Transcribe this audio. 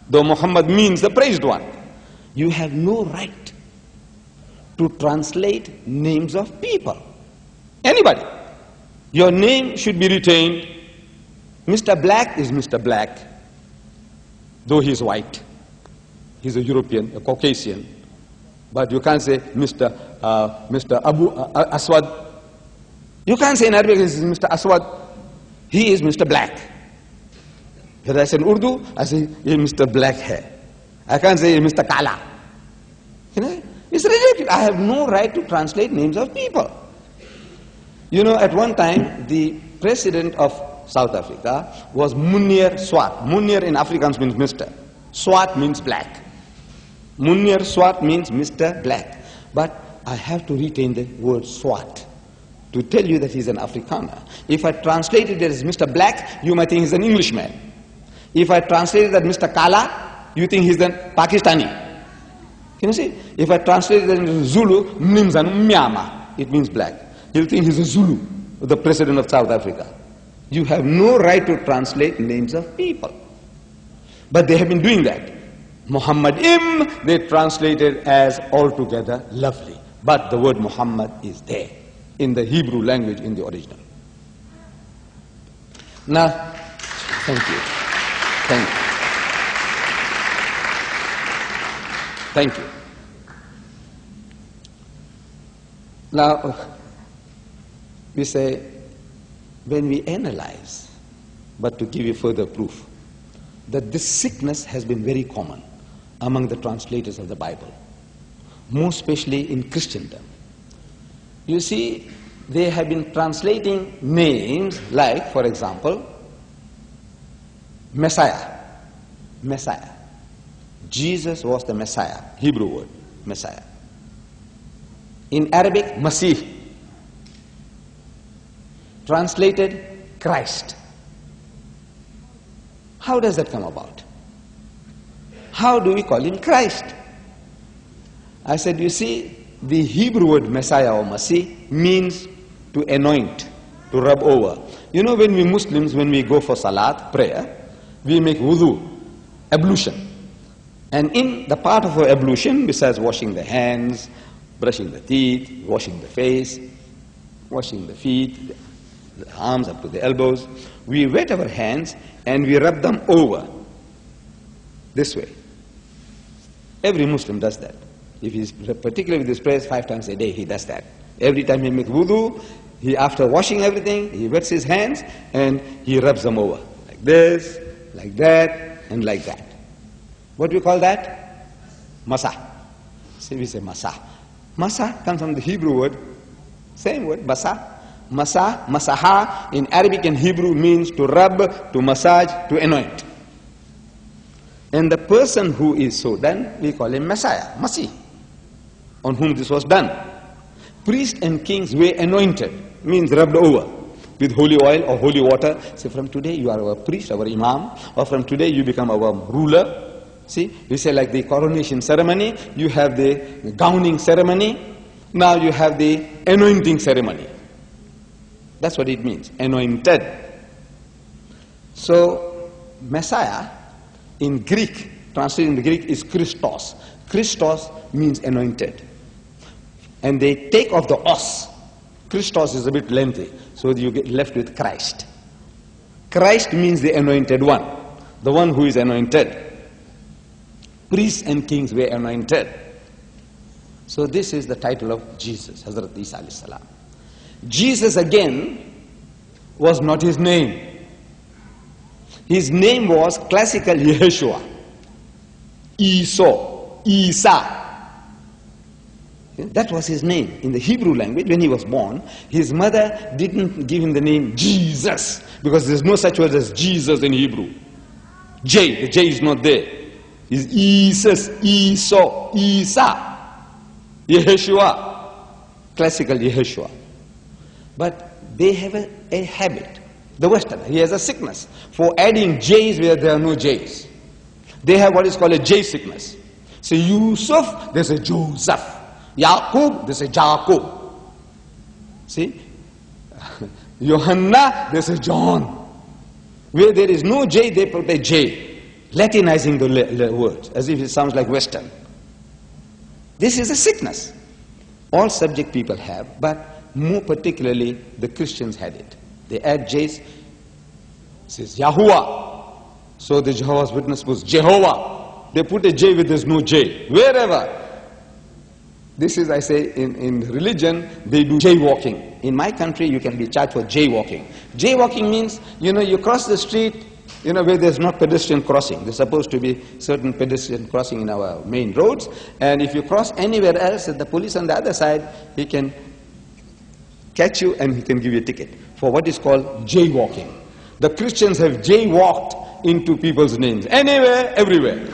though Muhammad means the praised one. You have no right to translate names of people. Anybody. Your name should be retained. Mr. Black is Mr. Black, though he is white. He's a European, a Caucasian. But you can't say Mr. Abu Aswad. You can't say in Arabic this is Mr. Aswad. He is Mr. Black. When I say in Urdu, I say Mr. Black hair. I can't say Mr. Kala. You know, it's ridiculous. I have no right to translate names of people. You know, at one time, the president of South Africa was Munir Swart. Munir in Afrikaans means Mr. Swart means black. Munir Swart means Mr. Black. But I have to retain the word Swart to tell you that he's an Afrikaner. If I translated it as Mr. Black, you might think he's an Englishman. If I translated that Mr. Kala, you think he's a Pakistani. Can you see? If I translated that into Zulu, Mnyama, it means black. He'll think he's a Zulu, the president of South Africa. You have no right to translate names of people. But they have been doing that. Muhammad they translated as altogether lovely. But the word Muhammad is there in the Hebrew language in the original. Now, thank you. Thank you. Thank you. Now, we say, when we analyze, but to give you further proof, that this sickness has been very common among the translators of the Bible, more especially in Christendom. You see, they have been translating names like, for example, Messiah. Messiah. Jesus was the Messiah, Hebrew word, Messiah. In Arabic, Masih. Translated, Christ. How does that come about? How do we call him Christ? I said, you see, the Hebrew word Messiah or Masih means to anoint, to rub over. You know, when we Muslims, when we go for salat, prayer, we make wudu, ablution. And in the part of our ablution, besides washing the hands, brushing the teeth, washing the face, washing the feet, the arms up to the elbows, we wet our hands and we rub them over this way. Every Muslim does that. If he's particularly with his prayers 5 times a day, he does that. Every time he makes wudu, after washing everything, he wets his hands and he rubs them over. Like this, like that, and like that. What do we call that? Masah. So we say masah. Masah comes from the Hebrew word, same word, masah. Masah, masaha, in Arabic and Hebrew means to rub, to massage, to anoint. And the person who is so done, we call him Messiah, Masih, on whom this was done. Priests and kings were anointed, means rubbed over with holy oil or holy water. Say, from today you are our priest, our imam, or from today you become our ruler. See, we say like the coronation ceremony, you have the gowning ceremony, now you have the anointing ceremony. That's what it means, anointed. So, Messiah in Greek, translated in the Greek, is Christos. Christos means anointed. And they take off the os. Christos is a bit lengthy, so you get left with Christ. Christ means the anointed one, the one who is anointed. Priests and kings were anointed. So this is the title of Jesus, Hazrat Isa alayhi salam. Jesus again was not his name. His name was classical Yeshua. Isa. That was his name. In the Hebrew language, when he was born, his mother didn't give him the name Jesus, because there's no such word as Jesus in Hebrew. The J is not there. It's Isus, Isa, Yeshua, classical Yeshua. But they have a habit, the Westerner, he has a sickness for adding J's where there are no J's. They have what is called a J sickness. So Yusuf, there's a Joseph. Yaqub, there's a Jacob. See? Johanna, there's a John. Where there is no J, they put a J. Latinizing the words, as if it sounds like Western. This is a sickness. All subject people have, but more particularly the Christians had it. They add J's. It says Yahuwah. So the Jehovah's Witness was Jehovah. They put a J where there's no J. Wherever. This is, I say, in religion, they do jaywalking. In my country, you can be charged for jaywalking. Jaywalking means, you cross the street, where there's not pedestrian crossing. There's supposed to be certain pedestrian crossing in our main roads. And if you cross anywhere else, the police on the other side, he can catch you and he can give you a ticket for what is called jaywalking. The Christians have jaywalked into people's names. Anywhere, everywhere.